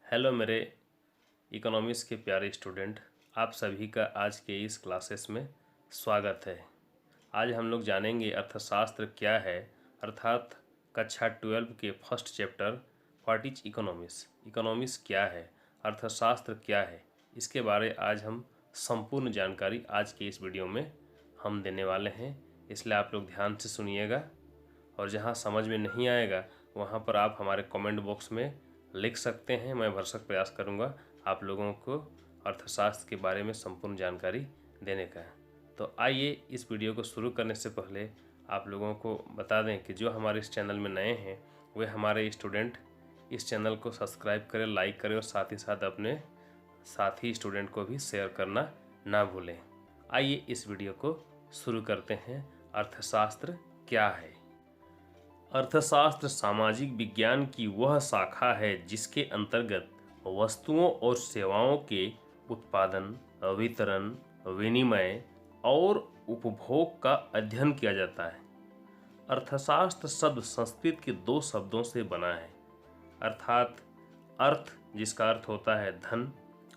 Hello मेरे economics के प्यारे स्टूडेंट, आप सभी का आज के इस क्लासेस में स्वागत है। आज हम लोग जानेंगे अर्थशास्त्र क्या है, अर्थात कक्षा 12 के first chapter what is economics, economics क्या है, अर्थशास्त्र क्या है, इसके बारे आज हम संपूर्ण जानकारी आज के इस वीडियो में हम देने वाले हैं। इसलिए आप लोग ध्यान से सुनिएगा और जहाँ समझ में नहीं आएगा वहाँ पर आप हमारे कमेंट बॉक्स में लिख सकते हैं। मैं भरसक प्रयास करूँगा आप लोगों को अर्थशास्त्र के बारे में संपूर्ण जानकारी देने का। तो आइए इस वीडियो को शुरू करने से पहले आप लोगों को बता दें कि जो हमारे इस चैनल में नए हैं वे हमारे स्टूडेंट इस चैनल को सब्सक्राइब करें, लाइक करें और साथ ही साथ अपने साथी स्टूडेंट को भी शेयर करना ना भूलें। आइए इस वीडियो को शुरू करते हैं। अर्थशास्त्र क्या है? अर्थशास्त्र सामाजिक विज्ञान की वह शाखा है जिसके अंतर्गत वस्तुओं और सेवाओं के उत्पादन, वितरण, विनिमय और उपभोग का अध्ययन किया जाता है। अर्थशास्त्र शब्द संस्कृत के दो शब्दों से बना है, अर्थात अर्थ जिसका अर्थ होता है धन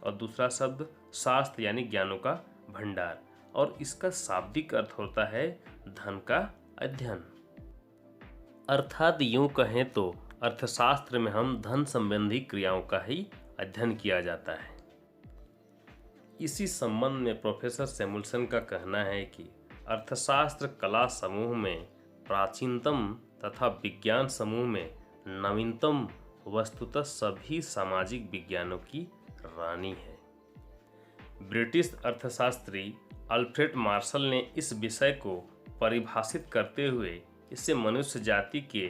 और दूसरा शब्द शास्त्र यानी ज्ञानों का भंडार, और इसका शाब्दिक अर्थ होता है धन का अध्ययन। अर्थात यूँ कहें तो अर्थशास्त्र में हम धन संबंधी क्रियाओं का ही अध्ययन किया जाता है। इसी संबंध में प्रोफेसर सैमुअल्सन का कहना है कि अर्थशास्त्र कला समूह में प्राचीनतम तथा विज्ञान समूह में नवीनतम वस्तुतः सभी सामाजिक विज्ञानों की रानी है। ब्रिटिश अर्थशास्त्री अल्फ्रेड मार्शल ने इस विषय को परिभाषित करते हुए इसे मनुष्य जाति के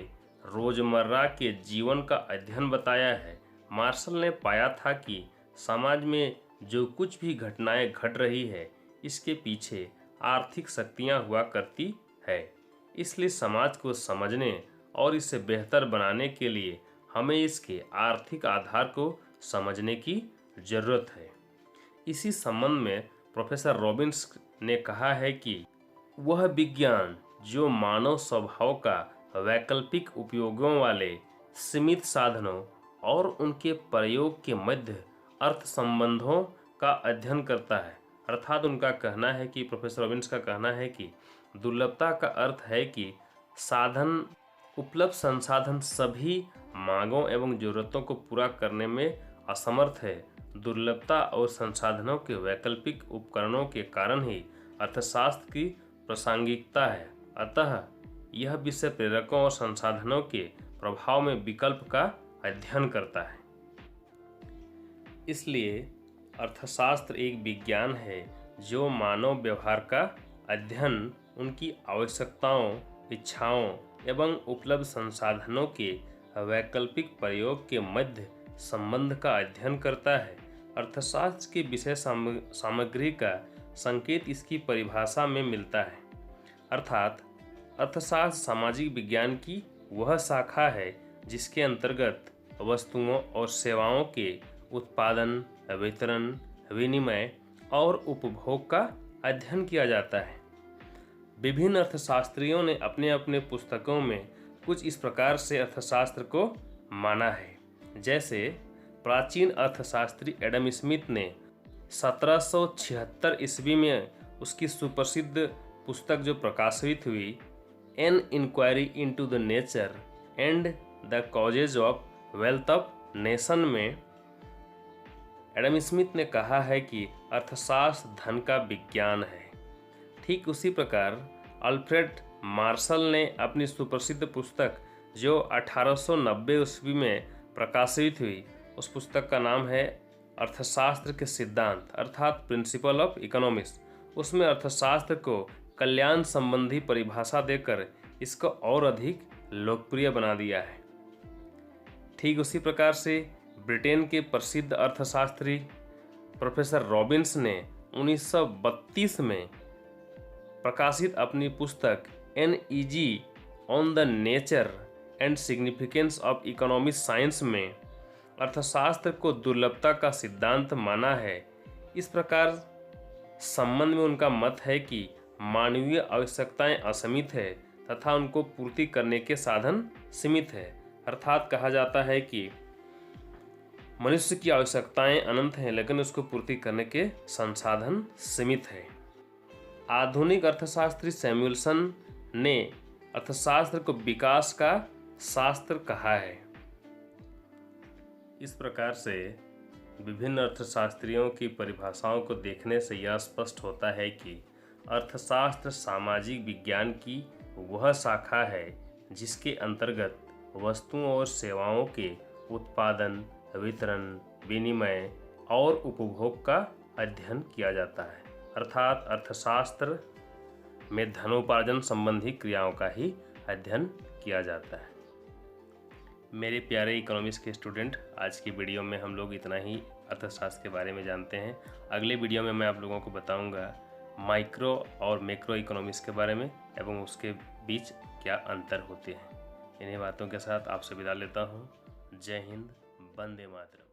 रोजमर्रा के जीवन का अध्ययन बताया है। मार्शल ने पाया था कि समाज में जो कुछ भी घटनाएं घट रही है इसके पीछे आर्थिक शक्तियां हुआ करती है। इसलिए समाज को समझने और इसे बेहतर बनाने के लिए हमें इसके आर्थिक आधार को समझने की जरूरत है। इसी संबंध में प्रोफेसर रॉबिन्स ने कहा है कि वह विज्ञान जो मानव स्वभाव का वैकल्पिक उपयोगों वाले सीमित साधनों और उनके प्रयोग के मध्य अर्थ संबंधों का अध्ययन करता है। अर्थात उनका कहना है कि प्रोफेसर रॉबिन्स का कहना है कि दुर्लभता का अर्थ है कि साधन उपलब्ध संसाधन सभी मांगों एवं जरूरतों को पूरा करने में असमर्थ है। दुर्लभता और संसाधनों के वैकल्पिक उपकरणों के कारण ही अर्थशास्त्र की प्रासंगिकता है। अतः यह विषय प्रेरकों और संसाधनों के प्रभाव में विकल्प का अध्ययन करता है। इसलिए अर्थशास्त्र एक विज्ञान है जो मानव व्यवहार का अध्ययन, उनकी आवश्यकताओं, इच्छाओं एवं उपलब्ध संसाधनों के वैकल्पिक प्रयोग के मध्य संबंध का अध्ययन करता है। अर्थशास्त्र के विषय सामग्री का संकेत इसकी परिभाषा में मिलता है, अर्थात अर्थशास्त्र सामाजिक विज्ञान की वह शाखा है जिसके अंतर्गत वस्तुओं और सेवाओं के उत्पादन, वितरण, विनिमय और उपभोग का अध्ययन किया जाता है। विभिन्न अर्थशास्त्रियों ने अपने अपने पुस्तकों में कुछ इस प्रकार से अर्थशास्त्र को माना है। जैसे प्राचीन अर्थशास्त्री एडम स्मिथ ने 1776 ईस्वी में उसकी सुप्रसिद्ध पुस्तक जो प्रकाशित हुई, an inquiry into the nature and the causes of wealth of nation में एडम स्मिथ ने कहा है कि अर्थशास्त्र धन का विज्ञान है। ठीक उसी प्रकार अल्फ्रेड मार्शल ने अपनी सुप्रसिद्ध पुस्तक जो 1890 ईस्वी में प्रकाशित हुई, उस पुस्तक का नाम है अर्थशास्त्र के सिद्धांत, अर्थात प्रिंसिपल ऑफ इकोनॉमिक्स। उसमें अर्थशास्त्र को कल्याण संबंधी परिभाषा देकर इसको और अधिक लोकप्रिय बना दिया है। ठीक उसी प्रकार से ब्रिटेन के प्रसिद्ध अर्थशास्त्री प्रोफेसर रॉबिन्स ने 1932 में प्रकाशित अपनी पुस्तक NEG on the nature and significance of economic science में अर्थशास्त्र को दुर्लभता का सिद्धांत माना है। इस प्रकार संबंध में उनका मत है कि मानवीय आवश्यकताएं असीमित है तथा उनको पूर्ति करने के साधन सीमित है। अर्थात कहा जाता है कि मनुष्य की आवश्यकताएं अनंत हैं, लेकिन उसको पूर्ति करने के संसाधन सीमित है। आधुनिक अर्थशास्त्री सैमुअलसन ने अर्थशास्त्र को विकास का शास्त्र कहा है। इस प्रकार से विभिन्न अर्थशास्त्रियों की परिभाषाओं को देखने से यह स्पष्ट होता है कि अर्थशास्त्र सामाजिक विज्ञान की वह शाखा है जिसके अंतर्गत वस्तुओं और सेवाओं के उत्पादन, वितरण, विनिमय और उपभोग का अध्ययन किया जाता है। अर्थात अर्थशास्त्र में धनोपार्जन संबंधी क्रियाओं का ही अध्ययन किया जाता है। मेरे प्यारे इकोनॉमिक्स के स्टूडेंट, आज की वीडियो में हम लोग इतना ही अर्थशास्त्र के बारे में जानते हैं। अगले वीडियो में मैं आप लोगों को बताऊंगा माइक्रो और मैक्रो इकोनॉमिक्स के बारे में एवं उसके बीच क्या अंतर होते हैं। इन्हीं बातों के साथ आपसे विदा लेता हूँ। जय हिंद, वंदे मातरम।